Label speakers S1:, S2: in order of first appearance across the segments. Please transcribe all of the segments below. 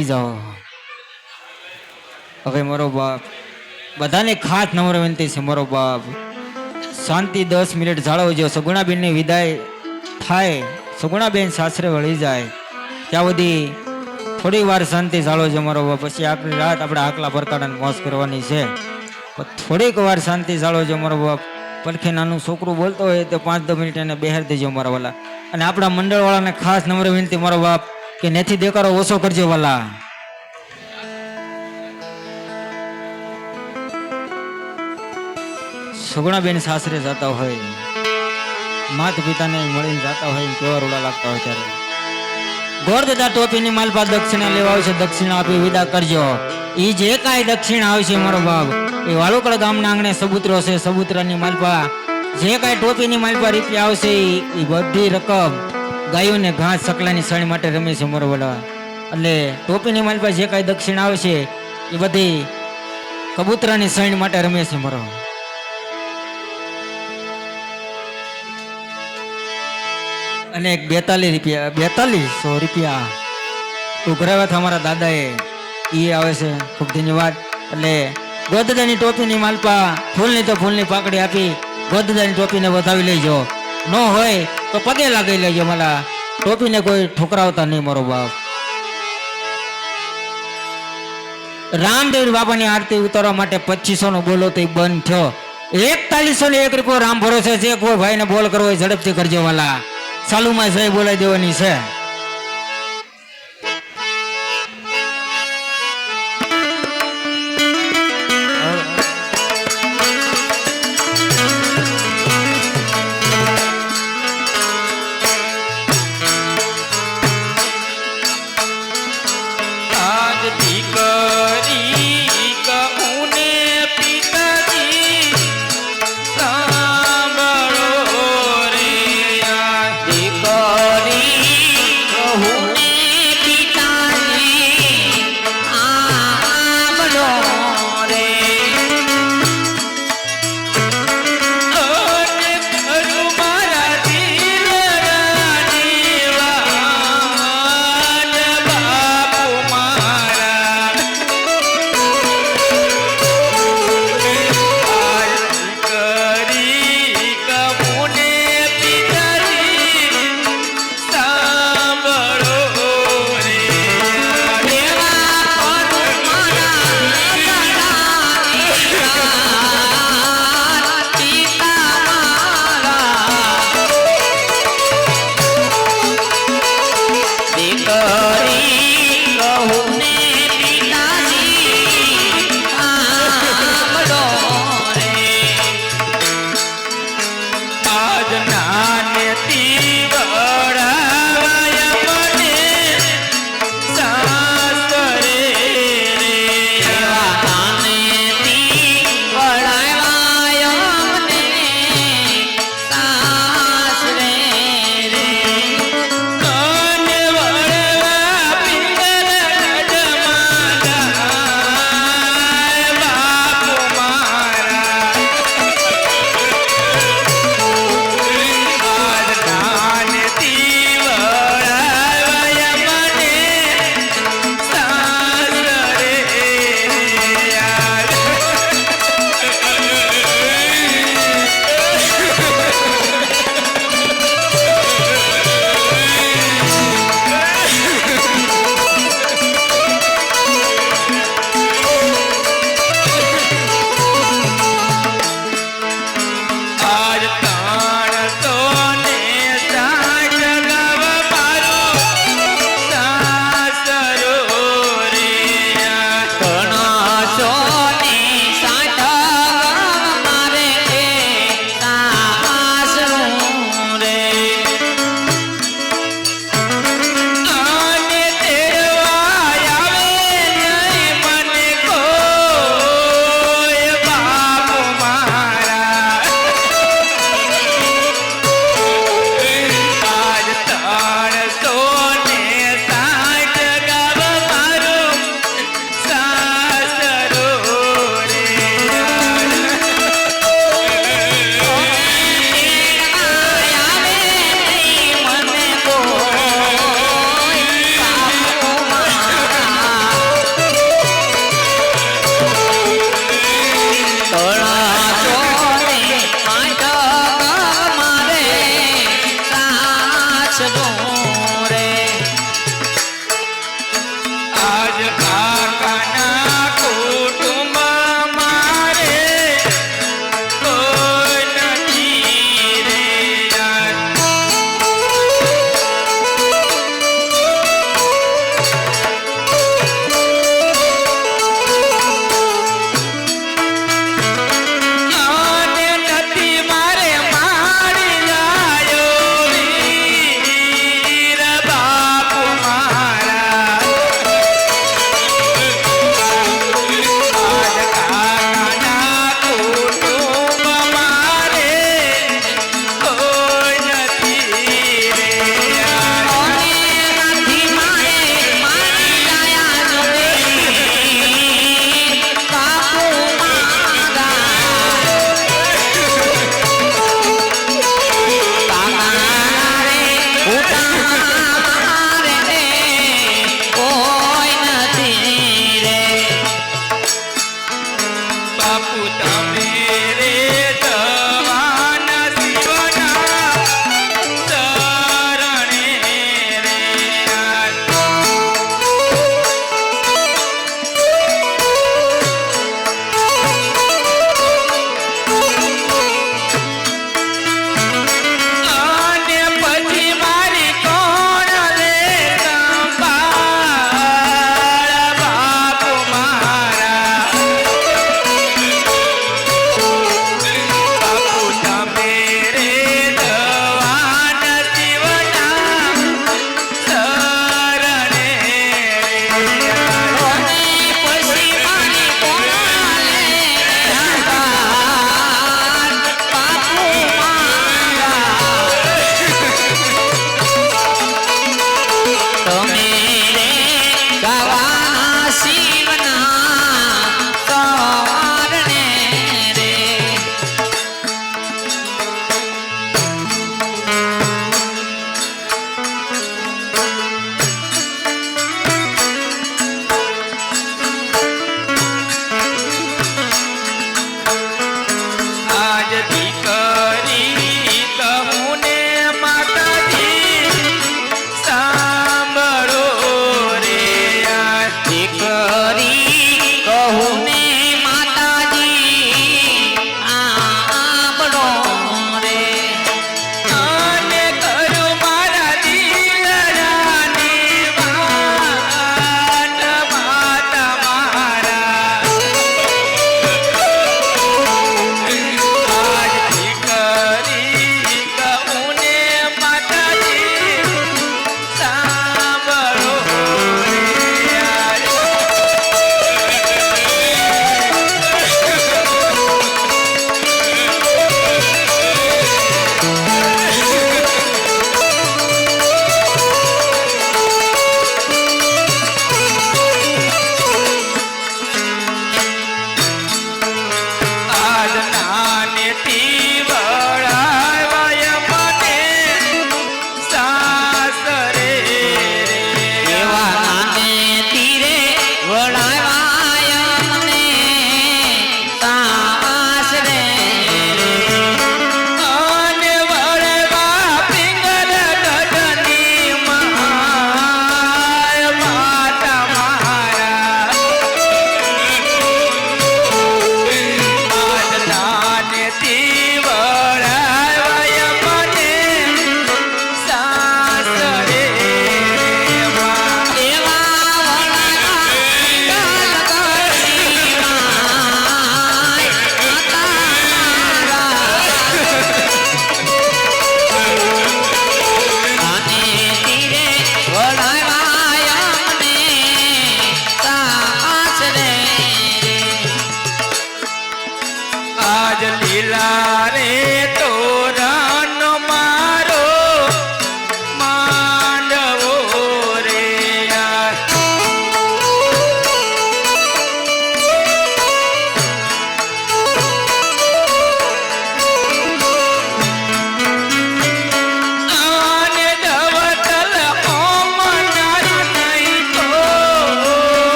S1: જાઓ હવે મારો બાપ બધાને ખાસ નમ્ર વિનંતી છે મારો બાપ શાંતિ 10 મિનિટ જાળવજો સગુણાબેનની વિદાય થાય સગુણાબેન સાસરે વળી જાય ત્યાં સુધી થોડી વાર શાંતિ જાળવજો મારો બાપ પછી આખી રાત આપણે આકલા પરકાડાને મોજ કરવાની છે થોડીક વાર શાંતિ જાળવજો મારો બાપ પડખે નાનું છોકરું બોલતો હોય તો 5-10 મિનિટ એને બેહાર દેજો મારા વાલા અને આપણા મંડળ વાળાને ખાસ નમ્ર વિનંતી મારો બાપ કે નેથી દેકારો ઓછો કરજો વાલા સગુણાબેન સાસરે જતા હોય માતા પિતાને મળીને જતા હોય કેવા રોડા લાગતા હોય ત્યારે ગોરદાદા ટોપીની માલપા દક્ષિણા લેવા આવશે દક્ષિણા આપી વિદા કરજો ઈ જે કાંઈ દક્ષિણા આવશે મારો બાપ એ વાલુકડ ગામના આંગણે સબૂતરો છે સબૂતરાની માલપા જે કાંઈ ટોપીની માલપા રૂપિયા આવશે એ બધી રકમ ગાયોને ઘાસ સકલાની સણ માટે રમે છે મારો વડા એટલે ટોપીની માલપા જે કાંઈ દક્ષિણા આવશે એ બધી કબૂતરાની સણ માટે રમે છે મારો અને 4200 રૂપિયા ઉઘરાવ્યા હતા અમારા દાદાએ એ આવે છે ખૂબ ધન્યવાદ એટલે ગોદદાની ટોપીની માલપા ફૂલની તો ફૂલની પાકડી આપી ગોદદાની ટોપીને વધાવી લેજો ન હોય તો પગે લાગી લેજો મારા ટોપીને કોઈ ઠોકરાવતા નહીં મારો બાપ રામદેવ બાબાની આરતી ઉતારવા માટે 2500 નો બોલો તો બંધ થયો 4101 રૂપિયો રામ ભરોસે છે કોઈ ભાઈને બોલ કરવો હોય ઝડપથી કરજો વાલા ચાલુમાં જય બોલાઈ દેવાની છે
S2: સાંભળો રે આ દીકરી આજ કાકાના કુટુંબ મારે કોઈ નથી રે આજ. આને નથી મારે મારી લાયો વીર બાપુ મારા.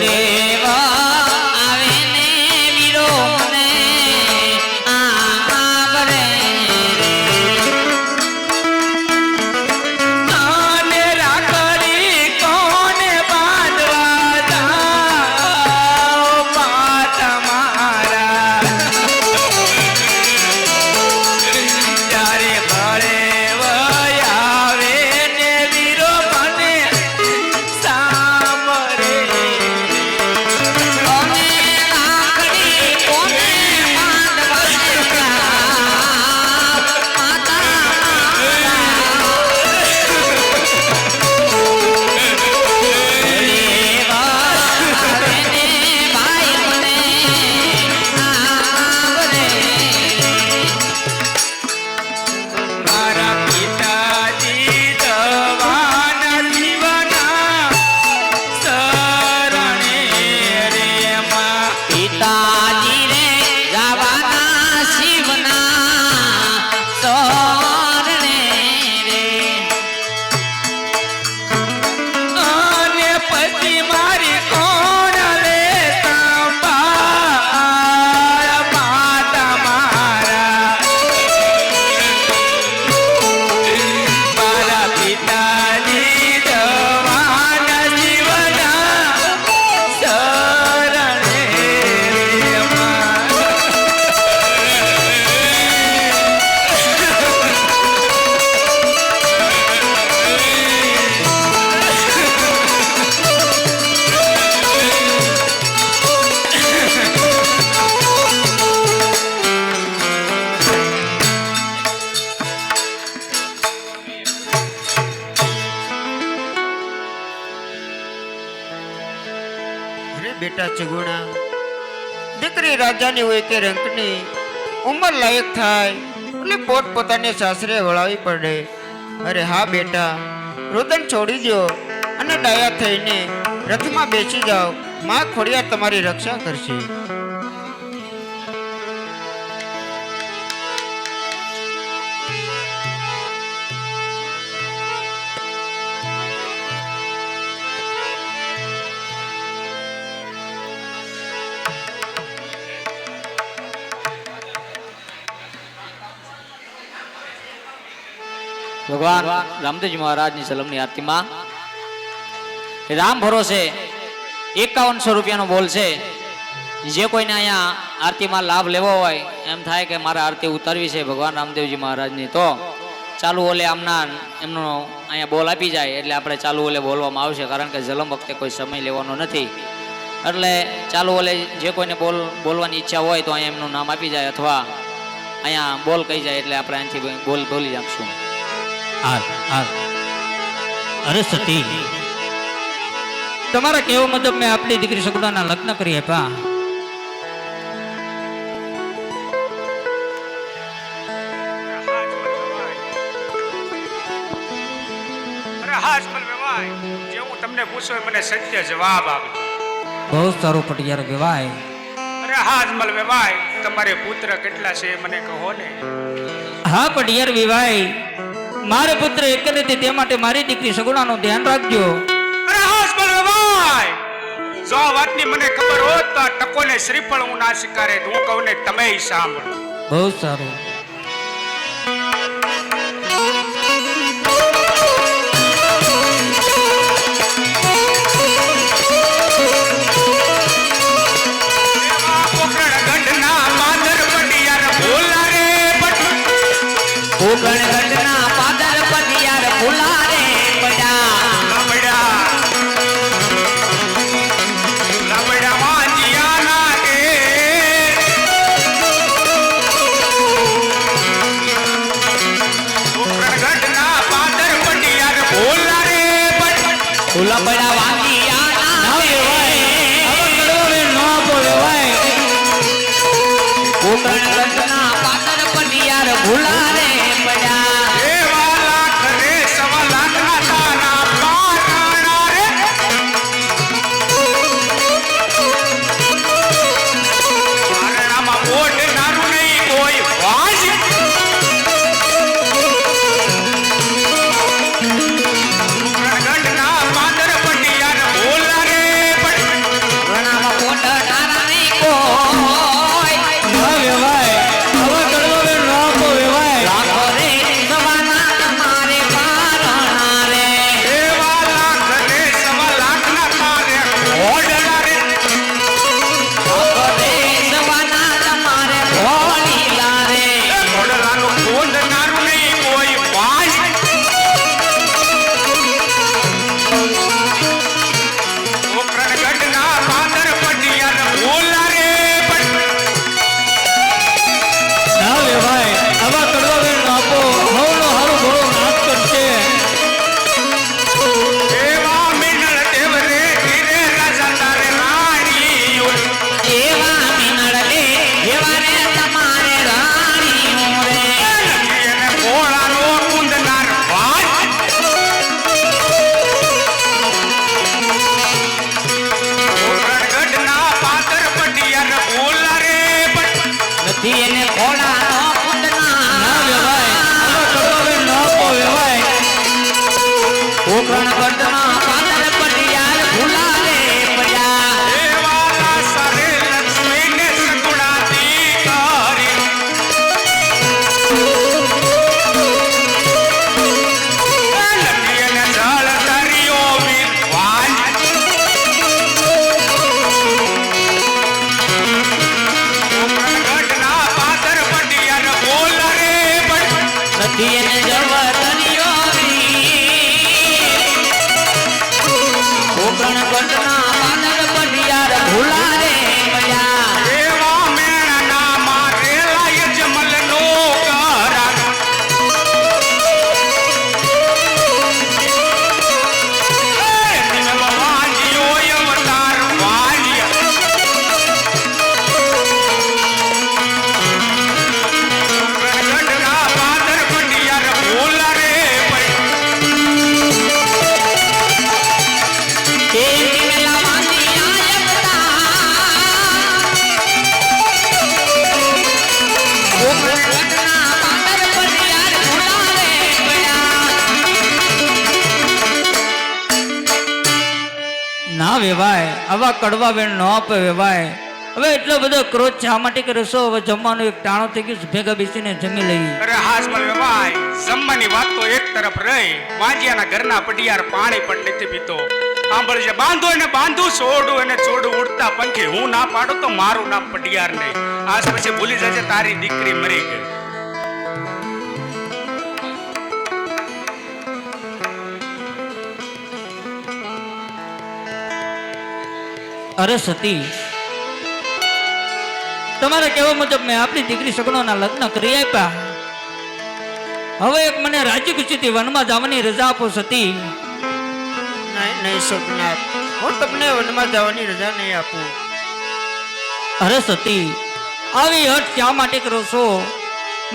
S3: લેવા આવે ને વીરો મને આંબરે રે.
S2: આને રાખડી કોને બાંધવા જાઓ પાત મારા ત્યારે ભળે આવે ને વીરો મને સાંભળે
S3: કોને રાખડી કોને બાંધવા માતા લેવા આવે ને ભાઈ મને આંબરે
S2: મારા પિતાજી જવાના જીવના શરણે રે માં
S3: પિતાજી રે જવાના શિવના શરણે રે.
S2: અને પછી મારી કોણ લે સંભાળ માતા મારા મારા પિતાજી જવાના જીવના શરણે રે માં
S4: અરે બેટા ચગુણા, દીકરી રાજાની હોય કે રંકની ઉંમર લાયક થાય એટલે પોત પોતાને સાસરે વળાવી પડે. અરે હા બેટા, રુદન છોડી દો અને ડાયા થઈને રથમાં બેસી જાઓ. માં ખોડિયાર તમારી રક્ષા કરશે.
S3: ભગવાન રામદેવજી મહારાજની સલમની આરતીમાં રામ ભરોસે 5100 રૂપિયાનો બોલ છે. જે કોઈને અહીંયા આરતીમાં લાભ લેવો હોય, એમ થાય કે મારે આરતી ઉતારવી છે ભગવાન રામદેવજી મહારાજની, તો ચાલુ ઓલે આમના એમનો અહીંયા બોલ આપી જાય એટલે આપણે ચાલુ ઓલે બોલવામાં આવશે. કારણ કે જલમ વખતે કોઈ સમય લેવાનો નથી, એટલે ચાલુ ઓલે જે કોઈને બોલવાની ઈચ્છા હોય તો અહીંયા એમનું નામ આપી જાય અથવા અહીંયા બોલ કહી જાય એટલે આપણે અહીંથી બોલ બોલી નાખશું.
S1: અરે સતી, તમારા કેવો મુજબ મેં આપણી દીકરી સગુણાના લગ્ન કરી આપ્યા.
S5: જે હું તમને પૂછું એ મને સત્ય જવાબ આપજો.
S1: બહુ સારું પટિયાર કહેવાય.
S5: અરે હાજમલ વેવાય, તમારે પુત્ર કેટલા છે એ મને કહો ને.
S1: હા પટિયાર વિવાય, મારે પુત્ર એક નથી, તે માટે મારી દીકરી સગુણાનું ધ્યાન રાખજો.
S5: અરે હાજમલ વેવાય, જો આ વાતની મને ખબર હોત તો આ ટકોને શ્રીફળ હું ના સ્વીકારે. હું કહું ને તમે સાંભળો.
S1: બહુ સારું.
S3: ગણગણના પાદર પતિયાર ફૂલા રે બડા
S5: લબડા માંજિયાના કે
S3: ગોકર્ણ ગઢના પાદર પટિયાર ભૂલા રે પડ્યા
S5: દેવાના સરે લક્ષ્મીને સગુણાતી કરી નદીને જળ તર્યો વિદ્વાન ગઢના પાદર પટિયાર બોલ રે
S3: નથી એને જવા તરિયો ગોકર્ણ ગઢના પાદર પટિયાર ભૂલા રે પડ્યા
S5: દેવા મેળના મારેલા યજમલનો કરાર નિમલ વાંજ્યો અવતાર વાંજ્યા ગઢના પાદર પટિયાર બોલ રે
S3: તે નિમલા માંદી આયવતા ગોકર્ણ ગઢના પાદર પટિયાર ભૂલા રે પડ્યા ના વેવાય આવા કડવા બેન ન આપે વેવાય હવે એટલો બધો ક્રોધ શા માટે કર્યો છો હવે જમવાનું એક ટાણો થઈ ગયું છે, ભેગા બેસીને જમી લઈએ
S5: અરે હાસમલ ભાઈ જમવાની વાત તો એક તરફ રહી વાંજિયાના ઘરના પટિયાર પાણી પણ નથી પીતો સાંભળજે બાંધો એને બાંધું છોડું એને છોડું ઉડતા પંખી હું ના પાડું તો મારું નામ પટિયાર નહીં આજ પછી ભૂલી જજે તારી દીકરી મરી ગઈ
S3: અરે સતી તમારા કહેવા મુજબ મેં આપણી દીકરી સગુણોના લગ્ન કરી આપ્યા હવે એક મને રાજી ખુશીથી વનમાં જવાની રજા આપો સતી
S4: નહીં નહીં સોમનાથ, હું તમને વનમાં જવાની રજા નહીં આપું.
S3: અરે સતી આવી હટ શા માટે કરો છો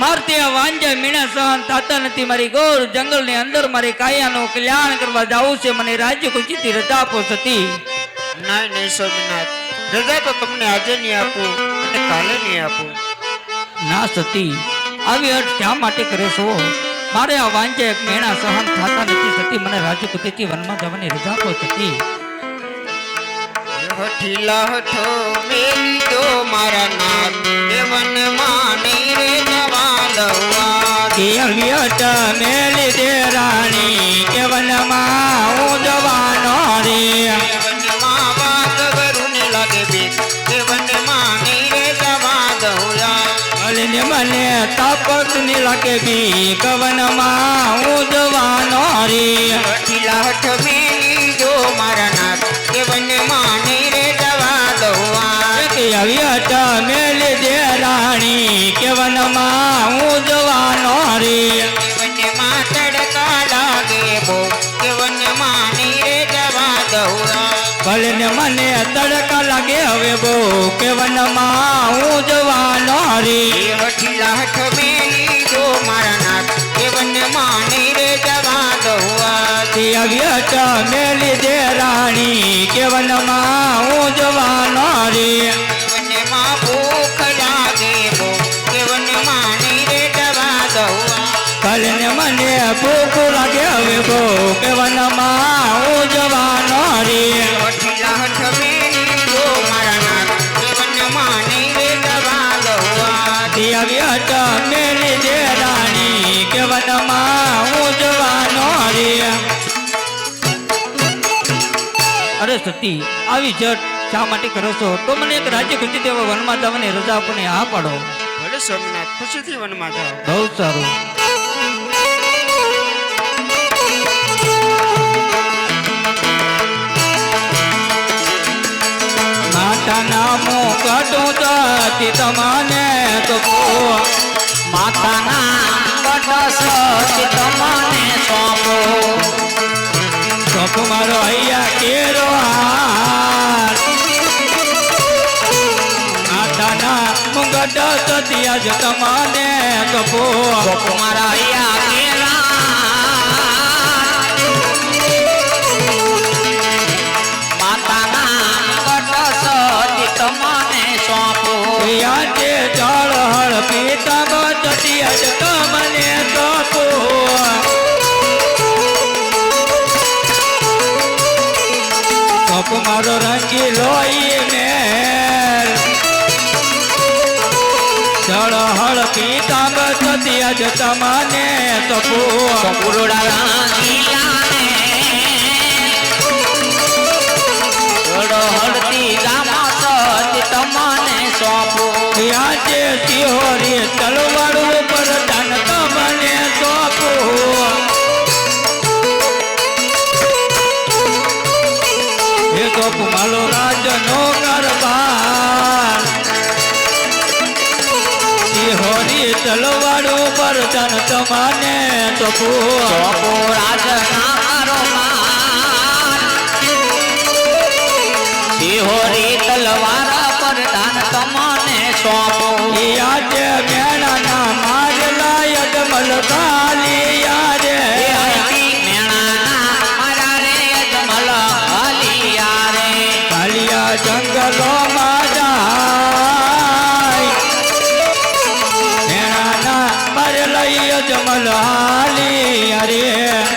S3: મારતી આ વાંજા મીણા સહન તાતા નથી મારી ગોર જંગલની અંદર મારી કાયાનું કલ્યાણ કરવા જાવું છે મને રાજી ખુશીથી રજા આપો સતી
S4: નહીં નહીં સોમનાથ, રજા તો તમને આજે નહીં આપું અને કાલે નહીં આપું.
S3: ના સતી આવી હટ શા માટે કરે છો મારે આ વાંજા એક મેણા સહન થતા નથી સતી મને રાજી ખુશીથી વનમાં જવાની રજા આપો સતી
S4: હઠીલા હઠો મેલી દો મારા નાથ, એ વનમાં નહીં રે જવા દઉં.
S3: કે અવિયત મેલી દે રાણી કે વનમાં હું જવાનો રે
S4: વનમાં વાત કરું ને લાગે બેગ, એ વનમાં નહીં રે જવા દઉં.
S3: ભલે મને તાપત ની લાગે બી કવનમાં હું જવાનો રે
S4: હઠીલા હઠ મેલી દો મારા નાથ, એ વનમાં નહીં રે જવા દઉં.
S3: કે અવિયત મેલી દે રાણી કે વનમાં હું જવાનો રે
S4: વનમાં તડકા લાગે બહુ, કે વનમાં નહીં રે જવા દઉં.
S3: ભલે ને મને તડકા લાગે હવે બહુ કે વનમાં હું જવાનો રે
S4: હઠીલા હઠ મેલી દો મારા નાથ, એ વનમાં નહીં રે જવા દઉં.
S3: અવિયત મેલી દે રાણી કે વનમાં હું જવાનો રે
S4: વનમાં ભૂખ લાગે બહુ, કે વનમાં નહીં રે જવા દઉં.
S3: ભલે ને મને ભૂખ લાગે હવે બહુ કે વનમાં હું જવાનો રે
S4: હઠીલા હઠ મેલી દો મારા નાથ, એ વનમાં નહીં રે જવા દઉં.
S3: અવિયત મેલી દે રાણી કે વનમાં હું જવાનો રે અરે સતી આવી જટ શા માટે કરો છો તો મને એક રાજ્ય ખુશી દેવા વનમાં જવાની રજા આપને હા પાડો
S4: ભલે સોમનાથ, ખુશીથી વનમાં જાઓ.
S3: બહુ સારું માતા નામો કટું જતી તમને તો માતા નામ કટસતી તમને સોંપો સોંપ મારો અહીંયા કેરો હાથ માતા નામ મુગટ સતી આજ તમને કપો સોંપ મારા અહીંયા કેરા તમને સોંપો આજે જળ હળ પીતા બચતી આજ તમને સોંપો
S2: જ તમને સપો
S3: પુરુડા રાંગીલાને ઘોડો હળદી ગામા સત તમને સોંપો
S2: આજે સિહોરી તલવાડું પર દાન તમને સોંપો એ તો માલો રાજનો ગરબાર સિહોરી તલવાડું પર દાન તમને સોંપો
S3: સોંપો રાજના મારો સિહોરી તલવાર પર દાન તમને સોંપો
S2: આજે મેળાના મારલા યજમલ કાલી યારે
S3: મેણાના મારા રે અજમલ હલિયા રે
S2: કાલિયા જંગલોમાં જાય મેળાના મારલા યજમલ હાલી યારે